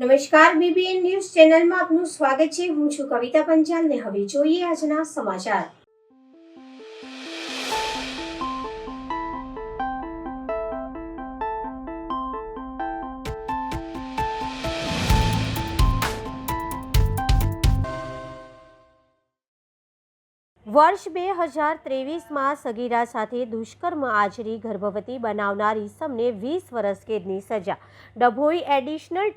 નમસ્કાર, BBN news ચેનલમાં આપનું સ્વાગત છે। હું છું કવિતા પંચાલ ને હવે જોઈએ આજના સમાચાર। વર્ષ 2023માં સગીરા સાથે દુષ્કર્મ આચરી ગર્ભવતી બનાવનાર ઈસમને 20 વર્ષ કેદની સજા। Dabhoi additional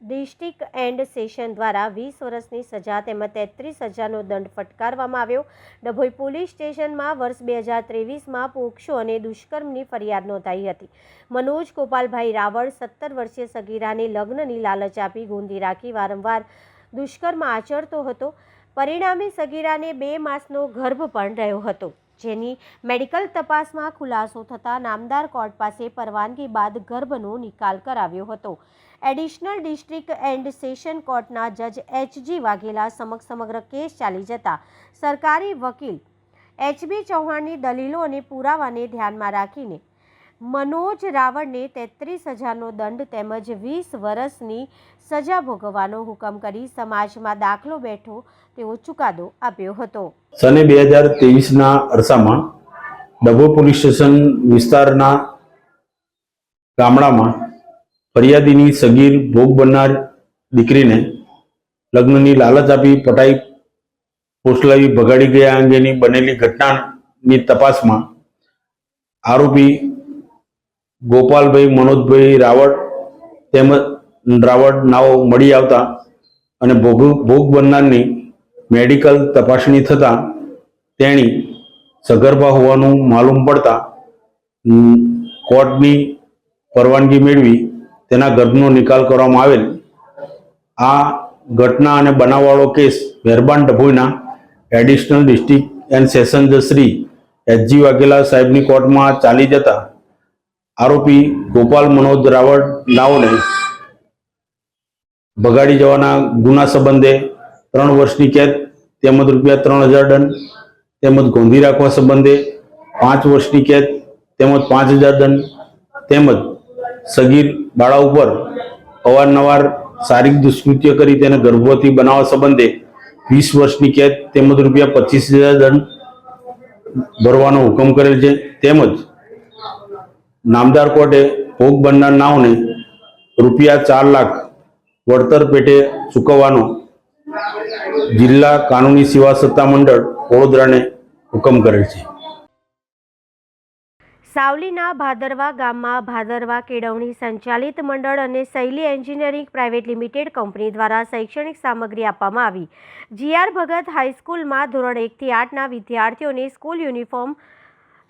district and session દ્વારા 20 વર્ષની સજા તેમજ 33,000નો દંડ ફટકારવામાં આવ્યો। ડભોઈ પોલીસ સ્ટેશનમાં વર્ષ 2023માં પોક્સો અને દુષ્કર્મની ફરિયાદ નોંધાઈ હતી। મનોજ ગોપાલભાઈ રાવળ 17 વર્ષીય સગીરાને લગ્નની લાલચ આપી ગોંધી રાખી વારંવાર દુષ્કર્મ આચરતો હતો। પરિણામે સગીરાને 2 માસનો ગર્ભ પણ રહ્યો હતો, જેની મેડિકલ તપાસમાં ખુલાસો થતાં નામદાર કોર્ટ પાસે પરવાનગી બાદ ગર્ભનો નિકાલ કરાવ્યો હતો। એડિશનલ ડિસ્ટ્રિક્ટ એન્ડ સેશન કોર્ટના જજ એચ.જી. વાઘેલા સમક્ષ સમગ્ર કેસ ચાલી જતા સરકારી વકીલ એચ.બી. ચૌહાણની દલીલો અને પુરાવાને ધ્યાનમાં રાખીને મનોજ રાવળને 33,000નો દંડ તેમજ 20 વર્ષની સજા ભોગવવાનો હુકમ કરી સમાજમાં દાખલો બેઠો તેવો ચુકાદો આપ્યો હતો। સને 2023ના અરસામાં ડભોઈ પોલીસ સ્ટેશન વિસ્તારના ગામડામાં ફરિયાદીની સગીર ભોગ બનનાર દીકરીને લગ્નની લાલચ આપી પટાઈ પોસલાવી ભગાડી ગયા અંગેની બનેલી ઘટનાની તપાસમાં આરોપી ગોપાલભાઈ મનોજભાઈ રાવળ તેમજ રાવળ નાઓ મળી આવતા અને ભોગ બનનારની મેડિકલ તપાસણી થતાં તેણી સગર્ભા હોવાનું માલુમ પડતા કોર્ટની પરવાનગી મેળવી તેના ગર્ભનો નિકાલ કરવામાં આવેલ। આ ઘટના અને બનાવવાળો કેસ મહેરબાન ડભોઈના એડિશનલ ડિસ્ટ્રિક્ટ એન્ડ સેશન જજ શ્રી એચ.જી. વાઘેલા સાહેબની કોર્ટમાં ચાલી જતા આરોપી ગોપાલ મનોજ રાવળ નાઓને ભગાડી જવાના ગુના સંબંધે 3 વર્ષની કેદ તેમજ ₹3,000 દંડ તેમજ ગોંધી રાખવા સંબંધે 5 વર્ષની કેદ તેમજ 5,000 દંડ તેમજ સગીર બાળા ઉપર અવારનવાર શારીરિક દુષ્કૃત્ય કરી તેને ગર્ભવતી બનાવવા સંબંધે 20 વર્ષની કેદ તેમજ ₹25,000 દંડ ભરવાનો હુકમ કરેલ છે। તેમજ નામદાર કોર્ટે ભોગ બનનાર નાઓને ₹4 લાખ વળતર પેટે ચૂકવવાનો જિલ્લા કાનૂની સેવા સત્તા મંડળ વડોદરાને હુકમ કરેલ છે। સાવલીના ભાદરવા ગામમાં ભાદરવા કેળવણી સંચાલિત મંડળ અને શૈલી એન્જિનિયરિંગ પ્રાઇવેટ લિમિટેડ કંપની દ્વારા શૈક્ષણિક સામગ્રી આપવામાં આવી। જી.આર. ભગત હાઈસ્કૂલમાં ધોરણ 1 થી 8ના વિદ્યાર્થીઓને સ્કૂલ યુનિફોર્મ,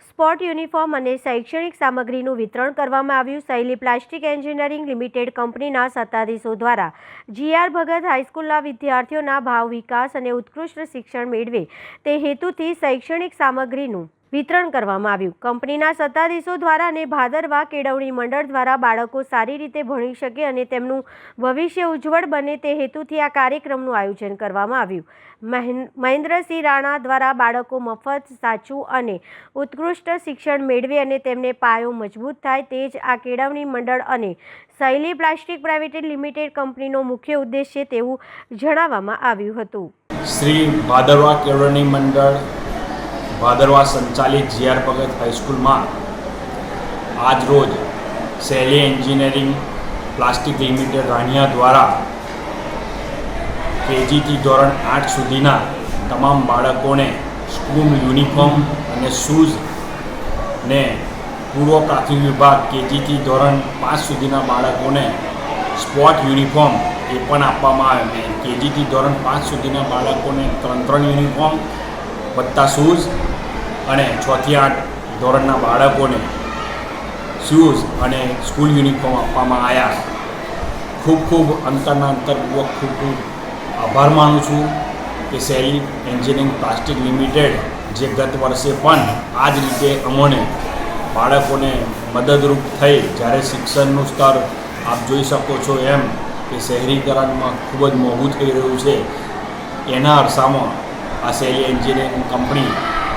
સ્પોર્ટ યુનિફોર્મ અને શૈક્ષણિક સામગ્રીનું વિતરણ કરવામાં આવ્યું। શૈલી પ્લાસ્ટિક એન્જિનિયરિંગ લિમિટેડ કંપનીના સત્તાધીશો દ્વારા જી.આર. ભગત હાઈસ્કૂલના વિદ્યાર્થીઓના ભાવ વિકાસ અને ઉત્કૃષ્ટ શિક્ષણ મેળવે તે હેતુથી શૈક્ષણિક સામગ્રીનું વિતરણ કરવામાં આવ્યું। કંપનીના સત્તાધીશો દ્વારા અને ભાદરવા કેળવણી મંડળ દ્વારા બાળકો સારી રીતે ભણી શકે અને તેમનું ભવિષ્ય ઉજ્જવળ બને તે હેતુથી આ કાર્યક્રમનું આયોજન કરવામાં આવ્યું। મહેન્દ્રસિંહ રાણા દ્વારા બાળકો મફત, સાચું અને ઉત્કૃષ્ટ શિક્ષણ મેળવે અને તેમને પાયો મજબૂત થાય તે જ આ કેળવણી મંડળ અને શૈલી પ્લાસ્ટિક પ્રાઇવેટ લિમિટેડ કંપનીનો મુખ્ય ઉદ્દેશ છે તેવું જણાવવામાં આવ્યું હતું। શ્રી ભાદરવા કેળવણી મંડળ ભાદરવા સંચાલિત જી.આર. ભગત હાઈસ્કૂલમાં આજ રોજ શૈલી એન્જિનિયરિંગ પ્લાસ્ટિક લિમિટેડ રાણિયા દ્વારા કેજીથી ધોરણ 8 સુધીના તમામ બાળકોને સ્કૂલ યુનિફોર્મ અને શૂઝ ને પૂર્વ પ્રાથમિક વિભાગ કેજીથી ધોરણ 5 સુધીના બાળકોને સ્પોર્ટ યુનિફોર્મ એ પણ આપવામાં આવે। કેજીથી ધોરણ 5 સુધીના બાળકોને 3 યુનિફોર્મ વત્તા શૂઝ અને 6 થી 8 ધોરણના બાળકોને શૂઝ અને સ્કૂલ યુનિફોર્મ આપવામાં આવ્યા। ખૂબ અંતરપૂર્વક ખૂબ આભાર માનું છું કે શૈલી એન્જિનિયરિંગ પ્લાસ્ટિક લિમિટેડ જે ગત વર્ષે પણ આ જ રીતે અમોને બાળકોને મદદરૂપ થઈ જ્યારે શિક્ષણનું સ્તર આપ જોઈ શકો છો એમ કે શહેરીકરણમાં ખૂબ જ મોંઘું થઈ રહ્યું છે, એના અરસામાં આ શૈલી એન્જિનિયરિંગ કંપની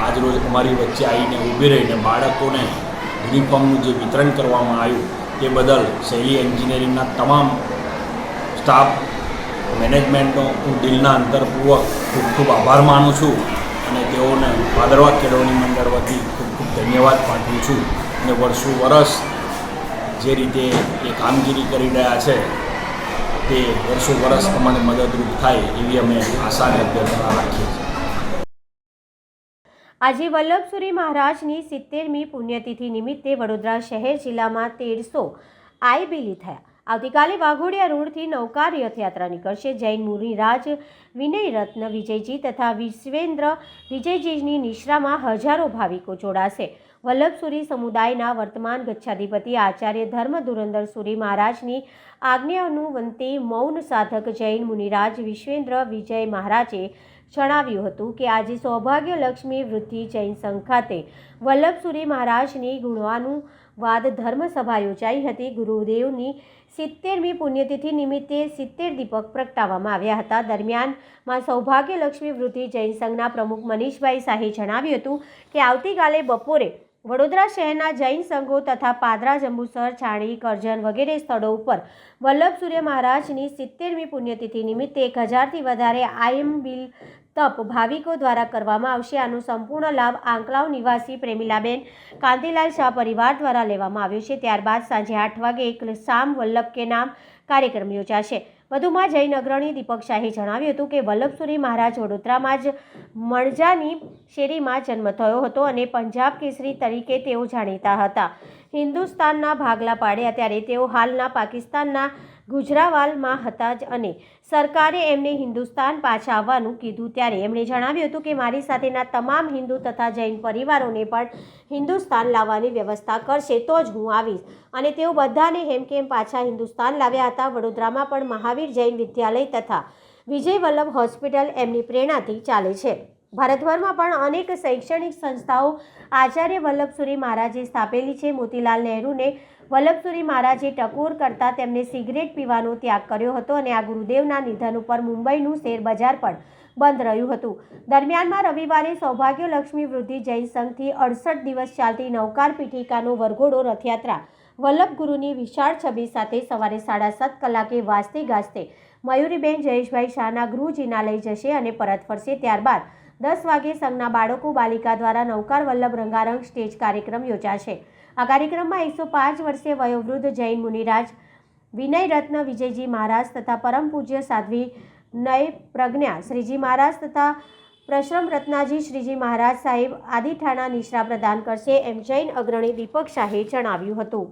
આજરોજ અમારી વચ્ચે આવીને ઊભી રહીને બાળકોને યુનિફોર્મનું જે વિતરણ કરવામાં આવ્યું તે બદલ શૈલી એન્જિનિયરિંગના તમામ સ્ટાફ મેનેજમેન્ટનો હું દિલના અંતરપૂર્વક ખૂબ ખૂબ આભાર માનું છું અને તેઓને ભાદરવા કેળવણી મંડળ વતી ખૂબ ખૂબ ધન્યવાદ પાઠવું છું અને વર્ષ જે રીતે એ કામગીરી કરી રહ્યા છે તે વર્ષ અમને મદદરૂપ થાય એવી અમે આશાને અભ્યર્થના રાખીએ છીએ. આજે વલ્લભસુરી મહારાજની 70મી પુણ્યતિથિ નિમિત્તે વડોદરા શહેર જિલ્લામાં 1300 આઈબીલી થયા. આવતીકાલે વાઘોડિયા રોડથી નૌકા રથયાત્રા નીકળશે. જૈન મુનિરાજ વિનય રત્ન વિજયજી તથા વિશ્વેન્દ્ર વિજયજીની નિશ્રામાં હજારો ભાવિકો જોડાશે. વલ્લભસુરી સમુદાયના વર્તમાન ગચ્છાધિપતિ આચાર્ય ધર્મ ધુરંધર સુરી મહારાજની આજ્ઞાનુવંતે મૌન સાધક જૈન મુનિરાજ વિશ્વેન્દ્ર વિજય મહારાજે જણાવ્યું હતું કે આજે સૌભાગ્ય લક્ષ્મી વૃદ્ધિ જૈન સંઘ ખાતે વલ્લભસુરી મહારાજની ગુણાનુવાદ ધર્મસભા યોજાઈ હતી. ગુરુદેવની 70મી પુણ્યતિથિ નિમિત્તે 70 દીપક પ્રગટાવવામાં આવ્યા હતા. દરમિયાનમાં સૌભાગ્ય લક્ષ્મી વૃદ્ધિ જૈન સંઘના પ્રમુખ મનીષભાઈ શાહે જણાવ્યું હતું કે આવતીકાલે બપોરે વડોદરા શહેરના જૈન સંઘો તથા પાદરા, જંબુસર, છાણી, કરજણ વગેરે સ્થળો ઉપર વલ્લભસુરી મહારાજની 70મી પુણ્યતિથિ નિમિત્તે 1000થી વધારે આઈએમબીલ તપ ભાવિકો દ્વારા કરવામાં આવશે. આનો સંપૂર્ણ લાભ આંકલાવ નિવાસી પ્રેમીલાબેન કાંતિલાલ શાહ પરિવાર દ્વારા લેવામાં આવ્યો છે. ત્યારબાદ સાંજે 8 વાગે એક શામ વલ્લભ કે નામ કાર્યક્રમ યોજાશે. વધુમાં જૈન અગ્રણી દીપક શાહે જણાવ્યું હતું કે વલ્લભસુરી મહારાજ વડોદરામાં જ મણજાની શેરીમાં જન્મ થયો હતો અને પંજાબ કેસરી તરીકે તેઓ જાણીતા હતા. હિન્દુસ્તાનના ભાગલા પાડ્યા ત્યારે તેઓ હાલના પાકિસ્તાનના ગુજરાવાલમાં હતા જ અને સરકારે એમને હિન્દુસ્તાન પાછા આવવાનું કીધું ત્યારે એમણે જણાવ્યું હતું કે મારી સાથેના તમામ હિન્દુ તથા જૈન પરિવારોને પણ હિન્દુસ્તાન લાવવાની વ્યવસ્થા કરશે તો જ હું આવીશ અને તેઓ બધાને હેમકેમ પાછા હિન્દુસ્તાન લાવ્યા હતા. વડોદરામાં પણ મહાવીર જૈન વિદ્યાલય તથા વિજય વલ્લભ હોસ્પિટલ એમની પ્રેરણાથી ચાલે છે. ભારતભરમાં પણ અનેક શૈક્ષણિક સંસ્થાઓ આચાર્ય વલ્લભસુરી મહારાજે સ્થાપેલી છે. મોતીલાલ નહેરુને વલ્લભસુરી મહારાજે ટકોર કરતા તેમને સિગરેટ પીવાનો ત્યાગ કર્યો હતો અને આ ગુરુદેવના નિધન ઉપર મુંબઈનું શેર બજાર પણ બંધ રહ્યું હતું. દરમિયાનમાં રવિવારે સૌભાગ્ય લક્ષ્મી વૃદ્ધિ જૈન સંઘથી 68 દિવસ ચાલતી નવકાર પીઠિકાનો વરઘોડો રથયાત્રા વલ્લભ ગુરુની વિશાળ છબી સાથે સવારે 7:30 કલાકે વાજતે ગાજતે મયુરીબેન જયેશભાઈ શાહના ગૃહ જિનાલય જશે અને પરત ફરશે. ત્યારબાદ 10 વાગે સંઘના બાળકો બાલિકા દ્વારા નવકાર વલ્લભ રંગારંગ સ્ટેજ કાર્યક્રમ યોજાશે. આ કાર્યક્રમમાં 105 વર્ષીય વયોવૃદ્ધ જૈન મુનિરાજ વિનય રત્ન વિજયજી મહારાજ તથા પરમ પૂજ્ય સાધ્વી નય પ્રજ્ઞા શ્રીજી મહારાજ તથા પ્રશ્રમ રત્નાજી શ્રીજી મહારાજ સાહેબ આદિઠાણા નિશ્રા પ્રદાન કરશે એમ જૈન અગ્રણી દીપક શાહે જણાવ્યું હતું.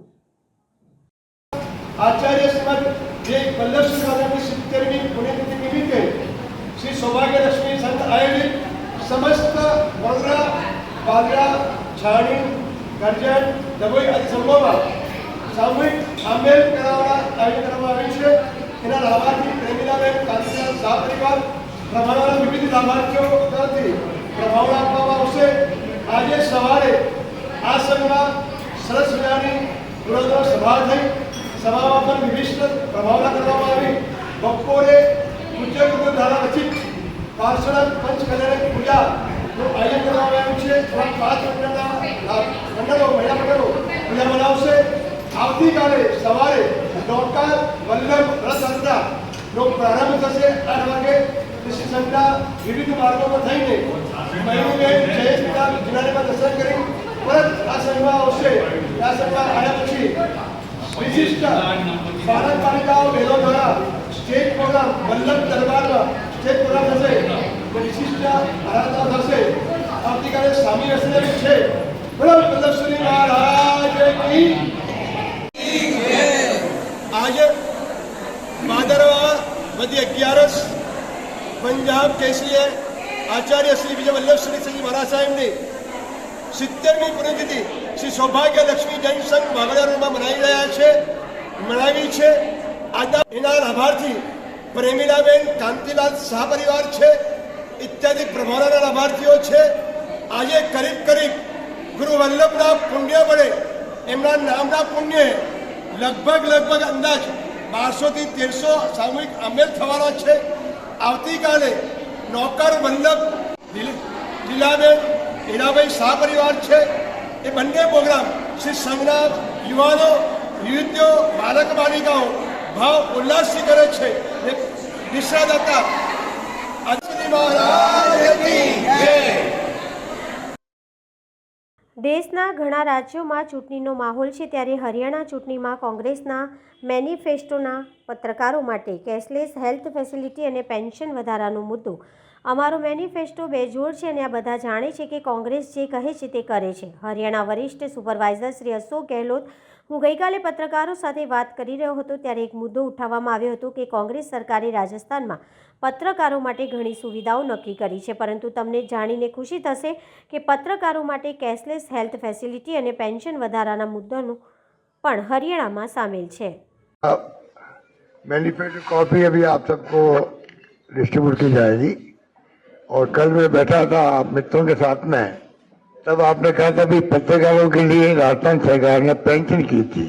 આચાર્ય શ્રીમદ જે વલ્લભસુરી મહારાજની 70મી પુણ્યતિથિ નિમિત્તે શ્રી સૌભાગ્ય લક્ષ્મી સંઘ આયોજિત સમસ્ત વડોદરા, પાદરા, છાણી, કરજણ, ડભોઈ આદિ સંઘોમાં સામૂહિક આંબેલ કરાવવાના આયોજન કરવામાં આવ્યું છે. એના લાભાર્થી પ્રેમીલાબેન કાંતિલાલ શાહ પરિવાર પ્રભાવના વિવિધ લાભાર્થીઓ તરફથી પ્રભાવના આપવામાં આવશે. આજે સવારે આ સંઘમાં સરસ મજાની વડોદરા સભા થઈ. સભામાં પણ વિવિધ પ્રભાવના કરવામાં આવી. બપોરે પૂજ્ય ગુરુ દ્વારા રચિત પાર્ષદ પંચકલ્યાણની પૂજાનું આયોજન કરવામાં આવ્યું છે. 5 મંડળો મહિલા મંડળો પૂજા મનાવશે. આવતીકાલે સવારે નૌકાર વલ્લભ રથયાત્રાનો પ્રારંભ થશે 8 વાગે. શ્રી સંઘના વિવિધ માર્ગો પર થઈને મયુરીબેન જયેશના જિનાલયમાં દર્શન કરી પરત આ સંઘમાં આવશે. આ સંઘમાં આવ્યા પછી વિશિષ્ટ બાળક બાલિકાઓ બહેનો દ્વારા સ્ટેજ પ્રોગ્રામ વલ્લભ દરબારમાં સ્ટેજ પ્રોગ્રામ થશે. વિશિષ્ટ આરાધના થશે. આવતીકાલે સ્વામી અસલેમ છે. બોલો વલ્લભસુરી મહારાજ કી. આજે ભાદરવા વધી 11 પંજાબ કેસરીએ આચાર્ય શ્રી વિજય વલ્લભસુરી શ્રી મહારાજ સાહેબની 70મી પુણ્યતિથિ શ્રી સૌભાગ્ય લક્ષ્મી જૈન સંઘ વાઘોડિયામાં મનાવી છે. આજના એના લાભાર્થી પ્રેમીલાબેન કાંતિલાલ શાહ પરિવાર છે. ઇત્યાદિ પ્રભાવના લાભાર્થીઓ છે. આજે કરીબ ગુરુ વલ્લભના પુણ્ય વડે એમના નામના પુણ્ય લગભગ અંદાજ 1200 થી 1300 સામૂહિક આંબેલ થવાના છે. આવતીકાલે નૌકર વલ્લભ લીલાબેન હીરાભાઈ શાહ પરિવાર છે. એ બંને પ્રોગ્રામ શ્રી સંઘના યુવાનો, યુવતીઓ, બાળક બાલિકાઓ ભાવ ઉલ્લાસથી કરે છે. નિષ્ણાદાતા અશ્વિની મહારાજની જય. દેશના ઘણા રાજ્યોમાં ચૂંટણીનો માહોલ છે, ત્યારે હરિયાણા ચૂંટણીમાં કોંગ્રેસના મેનિફેસ્ટોના પત્રકારો માટે કેશલેસ હેલ્થ ફેસિલિટી અને પેન્શન વધારાનો મુદ્દો. અમારો મેનિફેસ્ટો બેજોડ છે અને આ બધા જાણે છે કે કોંગ્રેસ જે કહે છે તે કરે છે. હરિયાણા વરિષ્ઠ સુપરવાઇઝર શ્રી અશોક ગેહલોત. હું ગઈકાલે પત્રકારો સાથે વાત કરી રહ્યો હતો ત્યારે એક મુદ્દો ઉઠાવવામાં આવ્યો હતો કે કોંગ્રેસ સરકારે રાજસ્થાનમાં પત્રકારો માટે ઘણી સુવિધાઓ નક્કી કરી છે, પરંતુ તમને જાણીને ખુશી થશે કે પત્રકારો માટે કેશલેસ હેલ્થ ફેસિલિટી અને પેન્શન વધારાના મુદ્દાનો પણ હરિયાણામાં સામેલ છે. मैनिफेस्टो कॉपी अभी आप सबको डिस्ट्रीब्यूट की जाएगी और कल मैं बैठा था आप मित्रों के साथ में, तब आपने कहा था भी पत्रकारों के लिए राजस्थान सरकार ने पेंशन की थी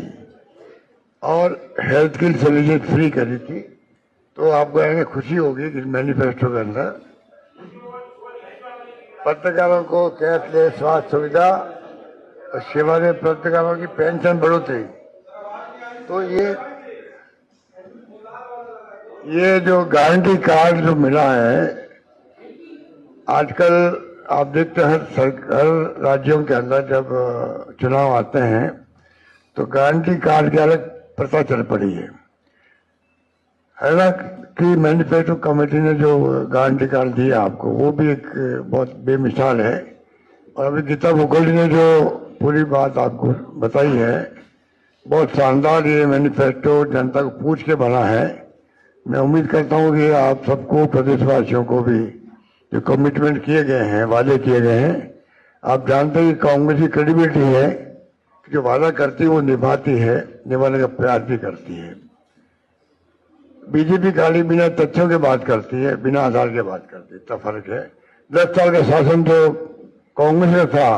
और हेल्थ की सर्विसेज फ्री करी थी. तो आपको आगे खुशी होगी कि मैनिफेस्टो के अंदर पत्रकारों को कैशलेस स्वास्थ्य सुविधा और सेवानिवृत्त पत्रकारों की पेंशन बढ़ोतरी. तो ये जो गारंटी कार्ड जो मिला है, आजकल आप देखते हैं हर राज्यों के अंदर जब चुनाव आते हैं तो गारंटी कार्ड की अलग प्रथा चल पड़ी है. हरियाणा की मैनिफेस्टो कमेटी ने जो गारंटी कार्ड दिया आपको, वो भी एक बहुत बेमिसाल है. और अभी गीता मुखर्जी ने जो पूरी बात आपको बताई है, बहुत शानदार ये मैनिफेस्टो जनता को पूछ के बना है. मैं उम्मीद करता हूँ कि आप सबको, प्रदेशवासियों को भी जो कमिटमेंट किए गए हैं, वादे किए गए हैं, आप जानते हैं कि कांग्रेस की क्रेडिबिलिटी है कि जो वादा करती है वो निभाती है, निभाने का प्रयास भी करती है. बीजेपी खाली बिना तथ्यों के बात करती है, बिना आधार के बात करती है. इतना फर्क है. 10 साल का शासन जो कांग्रेस का था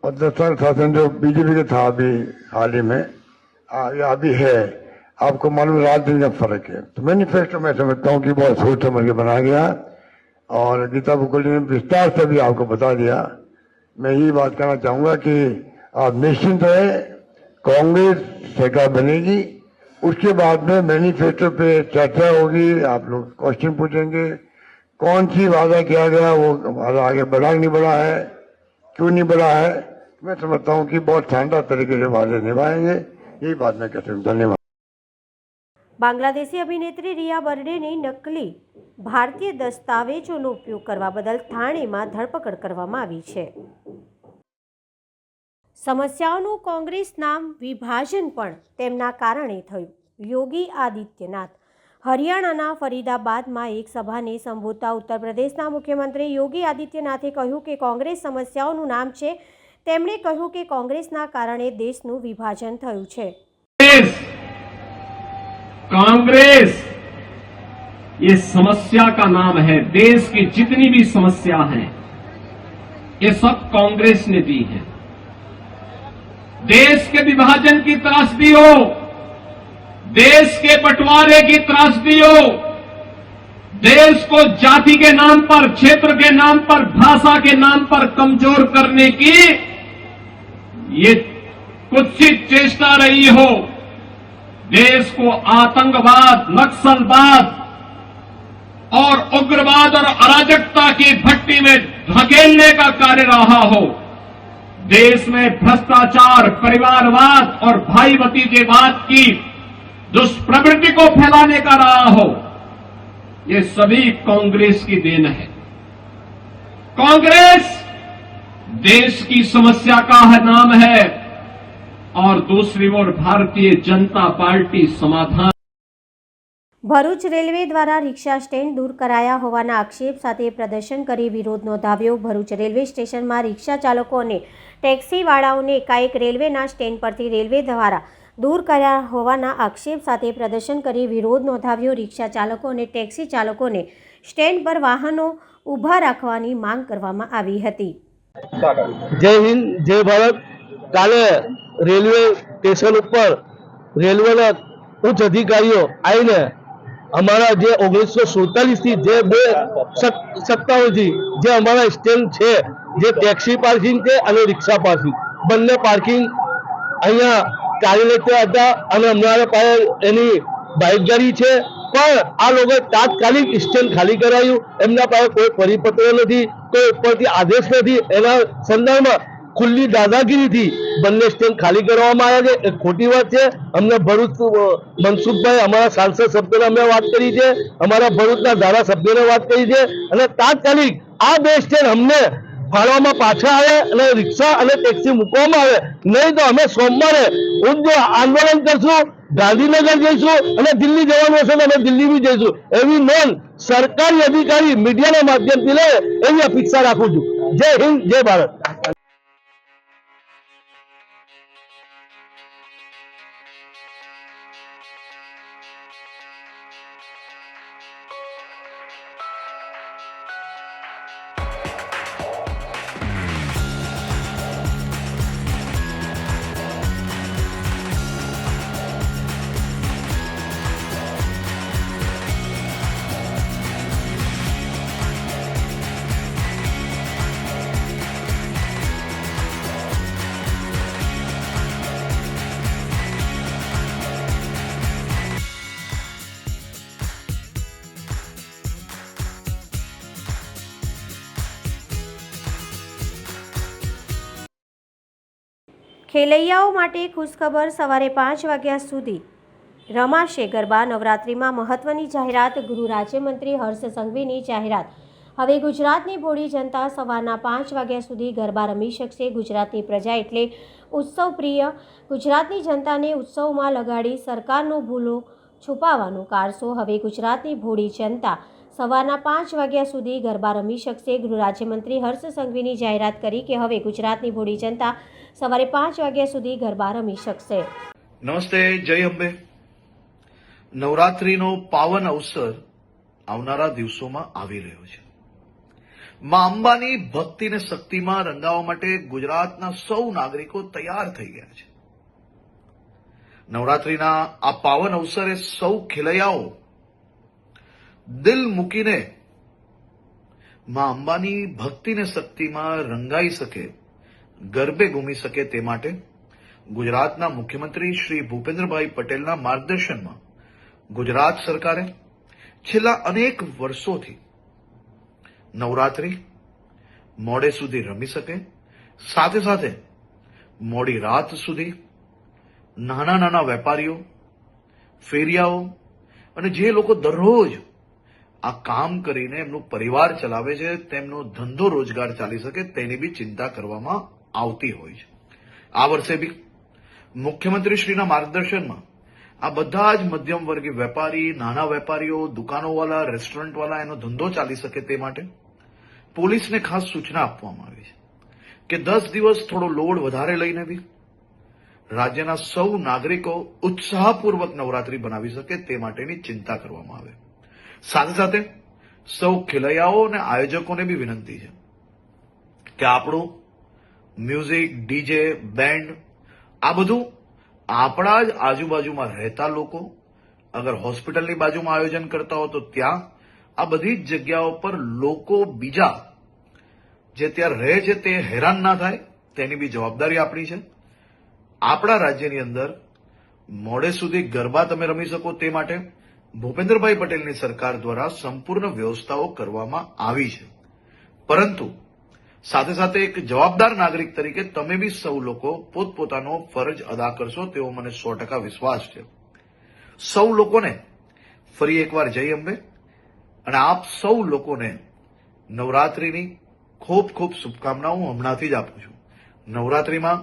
और 10 साल का शासन जो बीजेपी का था अभी हाल ही में, अभी है, आपको मालूम रात दिन का फर्क है. तो मैनिफेस्टो मैं समझता हूँ कि बहुत सोच समझ के बनाया गया और गीता मुखर्जी ने विस्तार से भी आपको बता दिया. मैं यही बात कहना चाहूंगा कि आप निश्चिंत रहे, कांग्रेस सरकार बनेगी. उसके बाद में मैनिफेस्टो पे चर्चा होगी, आप लोग क्वेश्चन पूछेंगे, कौन सी वादा किया गया, वो वादा आगे बढ़ा नहीं बढ़ा है, क्यों नहीं बढ़ा है. मैं समझता हूँ कि बहुत शानदार तरीके से वादे निभाएंगे. यही बात मैं कहता हूँ. धन्यवाद. બાંગ્લાદેશી અભિનેત્રી રિયા બર્ડેની નકલી ભારતીય દસ્તાવેજોનો ઉપયોગ કરવા બદલ થાણેમાં ધરપકડ કરવામાં આવી છે. સમસ્યાઓનું કોંગ્રેસ નામ વિભાજન પણ તેમના કારણે થયું. યોગી આદિત્યનાથ. હરિયાણાના ફરીદાબાદમાં એક સભાને સંબોધતા ઉત્તર પ્રદેશના મુખ્યમંત્રી યોગી આદિત્યનાથે કહ્યું કે કોંગ્રેસ સમસ્યાઓનું નામ છે. તેમણે કહ્યું કે કોંગ્રેસના કારણે દેશનું વિભાજન થયું છે. कांग्रेस ये समस्या का नाम है. देश की जितनी भी समस्या है ये सब कांग्रेस ने दी है. देश के विभाजन की त्रासदी हो, देश के बंटवारे की त्रासदी हो, देश को जाति के नाम पर, क्षेत्र के नाम पर, भाषा के नाम पर कमजोर करने की ये कुत्सित चेष्टा रही हो, देश को आतंकवाद, नक्सलवाद और उग्रवाद और अराजकता की भट्टी में धकेलने का कार्य रहा हो, देश में भ्रष्टाचार, परिवारवाद और भाई भतीजेवाद की दुष्प्रवृत्ति को फैलाने का रहा हो, ये सभी कांग्रेस की देन है. कांग्रेस देश की समस्या का नाम है और दूसरी ओर भारतीय जनता पार्टी समाधान. ભરૂચ રેલવે દ્વારા રિક્ષા સ્ટેન્ડ દૂર કરાયા હોવાના આક્ષેપ સાથે પ્રદર્શન કરી વિરોધ નોંધાવ્યો. ભરૂચ રેલવે સ્ટેશનમાં રિક્ષા ચાલકો અને ટેક્સીવાળાઓને એકાએક રેલવેના સ્ટેન્ડ પરથી રેલવે દ્વારા દૂર કર્યા હોવાના આક્ષેપ સાથે પ્રદર્શન કરી વિરોધ નોંધાવ્યો. રિક્ષા ચાલકો અને ટેક્સી ચાલકોને સ્ટેન્ડ પર વાહનો ઊભા રાખવાની માંગ કરવામાં આવી હતી. જય હિન્દ, જય ભારત. કાલે રેલવે સ્ટેશન ઉપર રેલવેના ઉચ્ચ અધિકારીઓ આવીને અમારા જે 1947 થી જે 2 થી જે અમારા સ્ટેન્ડ છે, જે ટેક્સી પાર્કિંગ છે અને રિક્ષા પાર્કિંગ, બંને પાર્કિંગ અહીંયા કાર્યરત હતા અને અમારા પાસે એની બાઇકગાડી છે, પણ આ લોકોએ તાત્કાલિક સ્ટેન્ડ ખાલી કરાયું. એમના પાસે કોઈ પરિપત્ર નથી, કોઈ ઉપરથી આદેશ નથી. એના સંદર્ભમાં ખુલ્લી દાદાગીરીથી બંને સ્ટેન્ડ ખાલી કરવામાં આવ્યા છે. એ ખોટી વાત છે. અમને ભરૂચ મનસુખભાઈ અમારા સાંસદ સભ્યોને અમે વાત કરી છે, અમારા ભરૂચના ધારાસભ્યોને વાત કરી છે, અને તાત્કાલિક આ બે સ્ટેન્ડ અમને ફાળવામાં પાછા આવે અને રિક્ષા અને ટેક્સી મૂકવામાં આવે. નહીં તો અમે સોમવારે ઉગ્ર આંદોલન કરશું, ગાંધીનગર જઈશું અને દિલ્હી જવાનું હશે તો અમે દિલ્હી બી જઈશું. એવી નોંધ સરકારી અધિકારી મીડિયાના માધ્યમથી લે એવી અપેક્ષા રાખું છું. જય હિન્દ, જય ભારત. ખેલૈયાઓ માટે ખુશખબર, સવારે 5 વાગ્યા સુધી રમાશે ગરબા. નવરાત્રિમાં મહત્વની જાહેરાત. ગૃહ રાજ્યમંત્રી હર્ષ સંઘવીની જાહેરાત. હવે ગુજરાતની ભોળી જનતા સવારના 5 વાગ્યા સુધી ગરબા રમી શકશે. ગુજરાતની પ્રજા એટલે ઉત્સવ પ્રિય. ગુજરાતની જનતાને ઉત્સવમાં લગાડી સરકારનો ભૂલો છુપાવવાનો કારસો. હવે ગુજરાતની ભોળી જનતા સવારના 5 વાગ્યા સુધી ગરબા રમી શકશે. ગૃહ રાજ્યમંત્રી હર્ષ સંઘવીની જાહેરાત કરી કે હવે ગુજરાતની ભોળી જનતા સવારે 5 વાગ્યા સુધી ગરબા રમી શકશે. નમસ્તે, જય અંબે. નવરાત્રીનો પાવન અવસર આવનારા દિવસોમાં આવી રહ્યો છે. માં અંબાની ભક્તિ અને શક્તિમાં રંગાવવા માટે ગુજરાતના સૌ નાગરિકો તૈયાર થઈ ગયા છે. નવરાત્રીના આ પાવન અવસરે સૌ ખેલૈયાઓ દિલ મૂકીને માં અંબાની ભક્તિ અને શક્તિમાં રંગાઈ શકે, ગરબે ઘૂમી શકે તે માટે ગુજરાતના મુખ્યમંત્રી શ્રી ભૂપેન્દ્રભાઈ પટેલના માર્ગદર્શનમાં ગુજરાત સરકારે છેલ્લા અનેક વર્ષોથી નવરાત્રી મોડે સુધી રમી શકે, સાથે સાથે મોડી રાત સુધી નાના નાના વેપારીઓ, ફેરિયાઓ અને જે લોકો દરરોજ આ કામ કરીને એમનું પરિવાર ચલાવે છે, તેમનો ધંધો રોજગાર ચાલી શકે તેની બી ચિંતા કરવામાં આવતી હોય છે. આ વર્ષે બી મુખ્યમંત્રીશ્રીના માર્ગદર્શનમાં આ બધા જ મધ્યમ વર્ગીય વેપારી, નાના વેપારીઓ, દુકાનોવાળા, રેસ્ટોરન્ટવાળા એનો ધંધો ચાલી શકે તે માટે પોલીસને ખાસ સૂચના આપવામાં આવી છે કે 10 દિવસ થોડો લોડ વધારે લઈને બી રાજ્યના સૌ નાગરિકો ઉત્સાહપૂર્વક નવરાત્રી બનાવી શકે તે માટેની ચિંતા કરવામાં આવે. સાથે સાથે સૌ ખેલૈયાઓ અને આયોજકોને બી વિનંતી છે કે આપણું મ્યુઝિક, ડીજે, બેન્ડ આ બધું આપણા જ આજુબાજુમાં રહેતા લોકો, અગર હોસ્પિટલની બાજુમાં આયોજન કરતા હો તો ત્યાં આ બધી જ જગ્યાઓ પર લોકો બીજા જે ત્યાં રહે છે તે હેરાન ના થાય તેની બી જવાબદારી આપણી છે. આપણા રાજ્યની અંદર મોડે સુધી ગરબા તમે રમી શકો તે માટે ભૂપેન્દ્રભાઈ પટેલની સરકાર દ્વારા સંપૂર્ણ વ્યવસ્થાઓ કરવામાં આવી છે. પરંતુ સાથે સાથે એક જવાબદાર નાગરિક તરીકે તમે બી સૌ લોકો પોતપોતાનો ફરજ અદા કરશો તેવો મને 100% વિશ્વાસ છે. સૌ લોકોને ફરી એકવાર જય અંબે અને આપ સૌ લોકોને નવરાત્રીની ખૂબ ખૂબ શુભકામનાઓ હમણાંથી જ આપું છું. નવરાત્રીમાં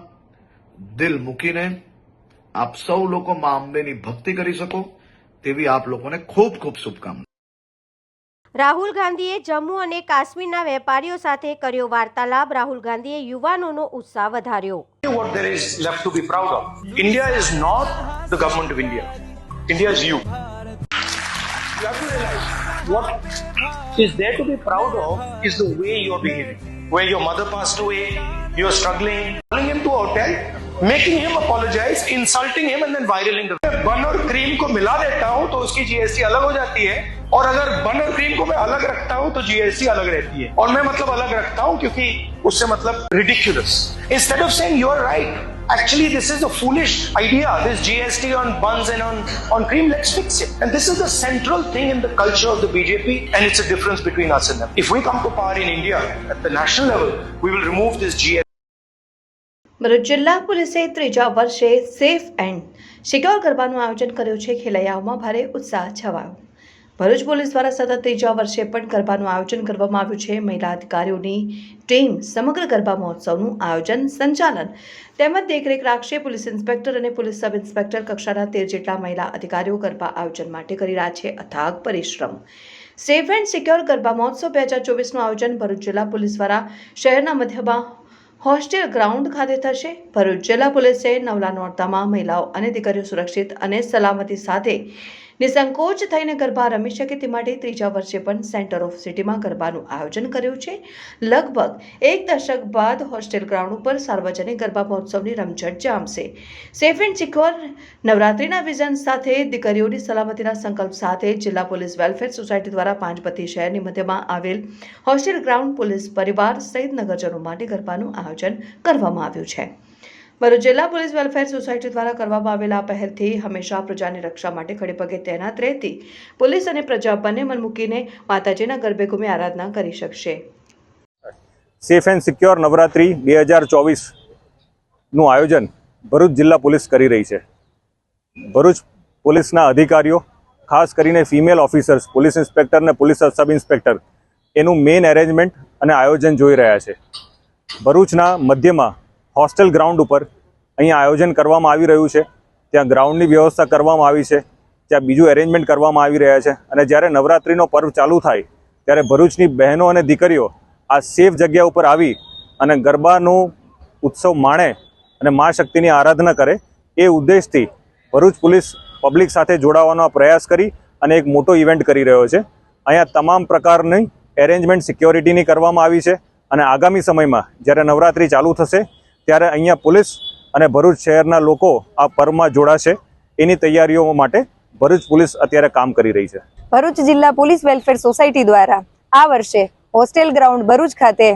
દિલ મૂકીને આપ સૌ લોકો માં અંબેની ભક્તિ કરી શકો તેવી આપ લોકોને ખૂબ ખૂબ શુભકામનાઓ. રાહુલ ગાંધીએ જમ્મુ અને કાશ્મીરના વેપારીઓ સાથે કર્યો વાર્તાલાપ. રાહુલ ગાંધીએ યુવાનોનો ઉત્સાહ વધાર્યો. What there is left to be proud of. India is not the government of India. India is you. You have to realize what is there to be proud of is the way you are behaving. Where your mother passed away, you are struggling, calling him to a hotel, making him apologize, insulting him and then viraling the bun और cream को मिला देता हूँ तो उसकी GST अलग हो जाती है और अगर बन और क्रीम को मैं अलग रखता हूं तो जीएसटी अलग रहती है, और मैं मतलब अलग रखता हूं क्योंकि उससे मतलब ridiculous. Instead of saying you're right, actually this is a foolish idea, this GST on buns and on cream, let's fix it. And this is the central thing in the culture of the BJP, and it's a difference between us and them. If we come to power in India at the national level, we will remove this GST. Bharuch જિલ્લા પોલીસે ત્રીજા વર્ષે safe and secure ગરબાનું આયોજન કર્યું છે. ખેલૈયાઓમાં ભારે ઉત્સાહ છવાયો. ભરૂચ પોલીસ દ્વારા સતત ત્રીજા વર્ષે પણ ગરબાનું આયોજન કરવામાં આવ્યું છે. મહિલા અધિકારીઓની ટીમ સમગ્ર ગરબા મહોત્સવનું આયોજન, સંચાલન તેમજ દેખરેખ રાખશે. પોલીસ ઇન્સ્પેક્ટર અને પોલીસ સબ ઇન્સ્પેક્ટર કક્ષાના 13 જેટલા મહિલા અધિકારીઓ ગરબા આયોજન માટે કરી રહ્યા છે અથાગ પરિશ્રમ. સેફ એન્ડ સિક્યોર ગરબા મહોત્સવ 2024નું આયોજન ભરૂચ જિલ્લા પોલીસ દ્વારા શહેરના મધ્યમાં હોસ્ટેલ ગ્રાઉન્ડ ખાતે થશે. ભરૂચ જિલ્લા પોલીસે નવલા નોરતામાં મહિલાઓ અને દીકરીઓ સુરક્ષિત અને સલામતી સાથે નિસંકોચ થઈને ગરબા રમી શકે તે માટે ત્રીજા વર્ષે પણ સેન્ટર ઓફ સિટીમાં ગરબાનું આયોજન કર્યું છે. લગભગ એક દશક બાદ હોસ્ટેલ ગ્રાઉન્ડ ઉપર સાર્વજનિક ગરબા મહોત્સવની રમઝટ જામશે. સેફ એન્ડ સિક્યોર નવરાત્રિના વિઝન સાથે દીકરીઓની સલામતીના સંકલ્પ સાથે જિલ્લા પોલીસ વેલફેર સોસાયટી દ્વારા પાંચબત્તી શહેરની મધ્યમાં આવેલ હોસ્ટેલ ગ્રાઉન્ડ પોલીસ પરિવાર સહિત નગરજનો માટે ગરબાનું આયોજન કરવામાં આવ્યું છે. ભરૂચ જિલ્લા પોલીસ વેલફેર સોસાયટી દ્વારા કરવામાં આવેલા પહેલથી હંમેશા પ્રજાની રક્ષા માટે ખડે પગે તૈનાત રહેતી પોલીસ અને પ્રજા બંને મન મૂકીને માતાજીના ગરબે ઘૂમી આરાધના કરી શકશે. સેફ એન્ડ સિક્યોર નવરાત્રિ 2024નું આયોજન ભરૂચ જિલ્લા પોલીસ કરી રહી છે. ભરૂચ પોલીસના અધિકારીઓ, ખાસ કરીને ફિમેલ ઓફિસર્સ, પોલીસ ઇન્સ્પેક્ટર અને પોલીસ સબ ઇન્સ્પેક્ટર એનું મેઇન એરેન્જમેન્ટ અને આયોજન જોઈ રહ્યા છે. ભરૂચના મધ્યમાં હોસ્ટેલ ગ્રાઉન્ડ ઉપર અહીંયા આયોજન કરવામાં આવી રહ્યું છે. ત્યાં ગ્રાઉન્ડની વ્યવસ્થા કરવામાં આવી છે, ત્યાં બીજું એરેન્જમેન્ટ કરવામાં આવી રહ્યા છે. અને જ્યારે નવરાત્રિનો પર્વ ચાલુ થાય ત્યારે ભરૂચની બહેનો અને દીકરીઓ આ સેફ જગ્યા ઉપર આવી અને ગરબાનું ઉત્સવ માણે અને મા શક્તિની આરાધના કરે એ ઉદ્દેશથી ભરૂચ પોલીસ પબ્લિક સાથે જોડાવાનો પ્રયાસ કરી અને એક મોટો ઇવેન્ટ કરી રહ્યો છે. અહીંયા તમામ પ્રકારની એરેન્જમેન્ટ સિક્યોરિટીની કરવામાં આવી છે અને આગામી સમયમાં જ્યારે નવરાત્રિ ચાલુ થશે ત્યારે અહીંયા પોલીસ અને ભરૂચ શહેરના લોકો આ પર્વમાં જોડાશે એની તૈયારીઓ માટે ભરૂચ પોલીસ અત્યારે કામ કરી રહી છે. ભરૂચ જિલ્લા પોલીસ વેલફેર સોસાયટી દ્વારા આ વર્ષે હોસ્ટેલ ગ્રાઉન્ડ ભરૂચ ખાતે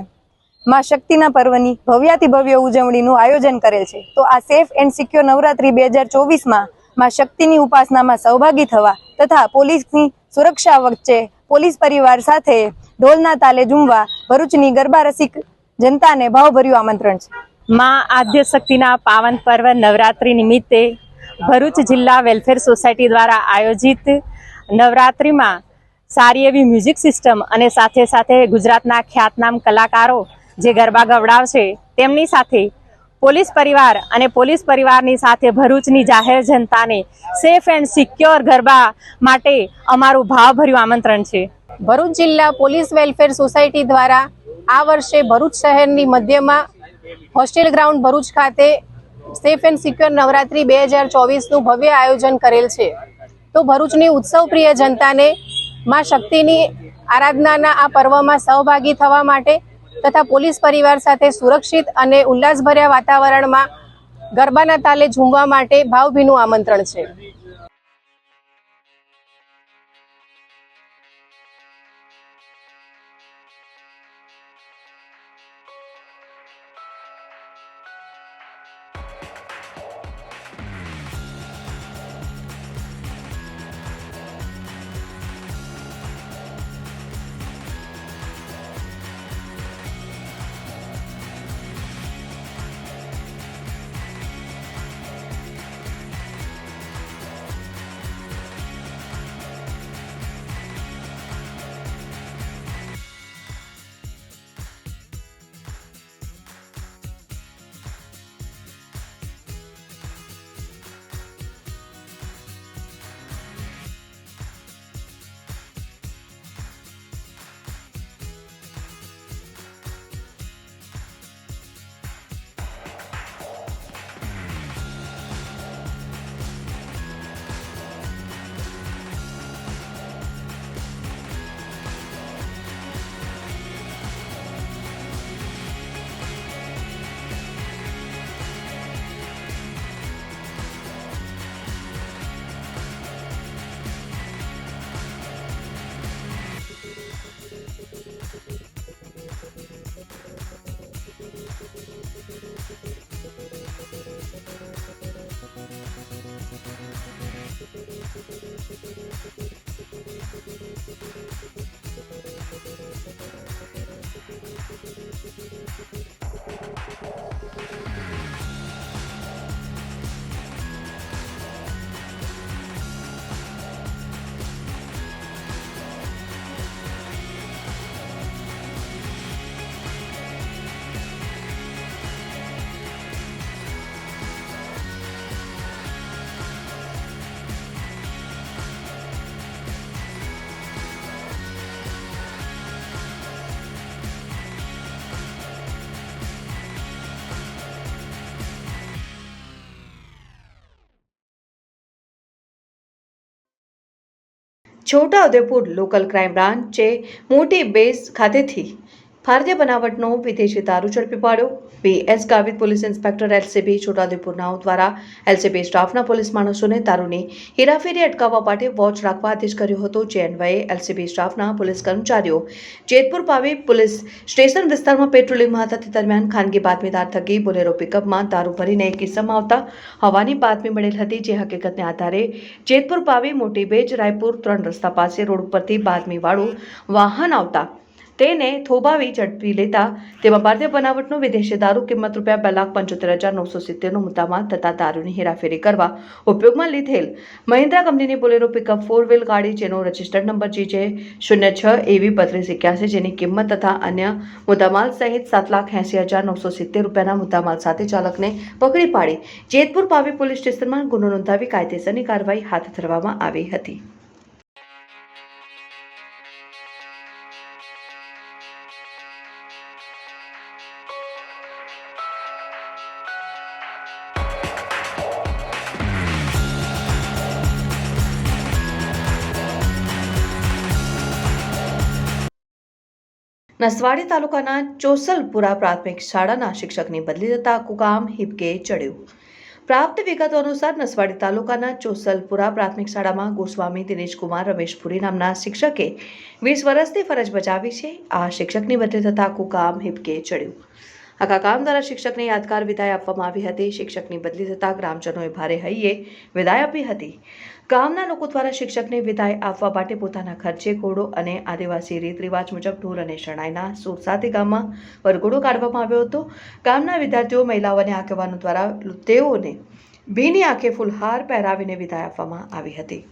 માં શક્તિના પર્વની ભવ્યાતિ ભવ્ય ઉજવણીનું આયોજન કરેલ છે. તો આ સેફ એન્ડ સિક્યોર નવરાત્રી 2024માં માં શક્તિની ઉપાસનામાં સહભાગી થવા તથા પોલીસની સુરક્ષા વચ્ચે પોલીસ પરિવાર સાથે ઢોલના તાલે ઝૂમવા ભરૂચની ગરબા રસિક જનતાને ભાવભર્યું આમંત્રણ છે. માં આદ્ય શક્તિના પાવન પર્વ નવરાત્રિ નિમિત્તે ભરૂચ જિલ્લા વેલફેર સોસાયટી દ્વારા આયોજિત નવરાત્રિમાં સારી એવી મ્યુઝિક સિસ્ટમ અને સાથે સાથે ગુજરાતના ખ્યાતનામ કલાકારો જે ગરબા ગવડાવશે તેમની સાથે પોલીસ પરિવાર અને પોલીસ પરિવારની સાથે ભરૂચની જાહેર જનતાને સેફ એન્ડ સિક્યોર ગરબા માટે અમારું ભાવભર્યું આમંત્રણ છે. ભરૂચ જિલ્લા પોલીસ વેલફેર સોસાયટી દ્વારા આ વર્ષે ભરૂચ શહેરની મધ્યમાં હોસ્ટેલ ગ્રાઉન્ડ ભરૂચ ખાતે સેફ એન્ડ સિક્યોર નવરાત્રી 2024નું ભવ્ય આયોજન કરેલ છે. તો ભરૂચની ઉત્સવપ્રિય જનતાને માં શક્તિની આરાધનાના આ પર્વમાં સહભાગી થવા માટે તથા પોલીસ પરિવાર સાથે સુરક્ષિત અને ઉલ્લાસભર્યા વાતાવરણમાં ગરબાના તાલે ઝૂમવા માટે ભાવભીનું આમંત્રણ છે. છોટાઉદેપુર લોકલ ક્રાઇમ બ્રાન્ચે મોટી બેઝ ખાતેથી ભારતીય બનાવટનો વિદેશી દારૂ ઝડપી પાડ્યો. PS Gavit police inspector LCB છોટાઉદેપુરનાઓ દ્વારા એલસીબી સ્ટાફના પોલીસ માણસોને દારૂની હેરાફેરી અટકાવવા માટે વોચ રાખવા આદેશ કર્યો હતો. જે અન્વયે એલસીબી સ્ટાફના પોલીસ કર્મચારીઓ જેતપુર પાવી પોલીસ સ્ટેશન વિસ્તારમાં પેટ્રોલિંગમાં હતા. તે દરમિયાન ખાનગી બાતમીદાર થકી બોલેરો પિકઅપમાં દારૂ ભરીને એક કિસ્સામાં આવતા હોવાની બાતમી મળેલ હતી. જે હકીકતને આધારે જેતપુર પાવી મોટી બેજ રાયપુર 3 રસ્તા પાસે રોડ ઉપરથી બાતમીવાળું વાહન આવતા તેને થોભાવી ઝડપી લેતા તેમાં ભારતીય બનાવટનો વિદેશી દારૂ કિંમત ₹2,75,970નો મુદ્દામાલ તથા દારૂની હેરાફેરી કરવા ઉપયોગમાં લીધેલ મહિન્દ્રા કંપનીની બોલેરો પિકઅપ 4 વ્હીલ ગાડી જેનો રજિસ્ટર્ડ નંબર GJ06AV3281 જેની કિંમત તથા અન્ય મુદ્દામાલ સહિત ₹7,80,970ના મુદ્દામાલ સાથે ચાલકને પકડી પાડી જેતપુર પાવી પોલીસ સ્ટેશનમાં ગુનો નોંધાવી કાયદેસરની કાર્યવાહી હાથ ધરવામાં આવી હતી. નસવાડી તાલુકાના ચોસલપુરા પ્રાથમિક શાળાના શિક્ષકની બદલી થતા આખું ગામ હિબકે ચડ્યું. પ્રાપ્ત વિગતો અનુસાર નસવાડી તાલુકાના ચોસલપુરા પ્રાથમિક શાળામાં ગોસ્વામી દિનેશકુમાર રમેશપુરી નામના શિક્ષકે 20 વર્ષથી ફરજ બજાવી છે. આ શિક્ષકની બદલી થતા આખું ગામ હિબકે ચડ્યું. આખા ગામ દ્વારા શિક્ષકને યાદગાર વિદાય આપવામાં આવી હતી. શિક્ષકની બદલી થતા ગ્રામજનોએ ભારે હૈયે વિદાય આપી હતી. ગામના લોકો દ્વારા શિક્ષકને વિદાય આપવા માટે પોતાના ખર્ચે ઘોડો અને આદિવાસી રીત રિવાજ મુજબ ઢોલ અને શરણાઈના સૂર સાથે ગામમાં વરઘોડો કાઢવામાં આવ્યો હતો. ગામના વિદ્યાર્થીઓ, મહિલાઓ અને આગેવાનો દ્વારા તેઓને ભીની આંખે ફૂલહાર પહેરાવીને વિદાય આપવામાં આવી હતી.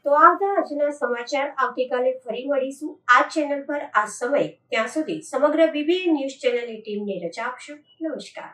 તો આ હતા આજના સમાચાર. આવતીકાલે ફરી મળીશું આ ચેનલ પર આ સમય. ત્યાં સુધી સમગ્ર BBN ન્યૂઝ ચેનલની ટીમને રજા આપશો. નમસ્કાર.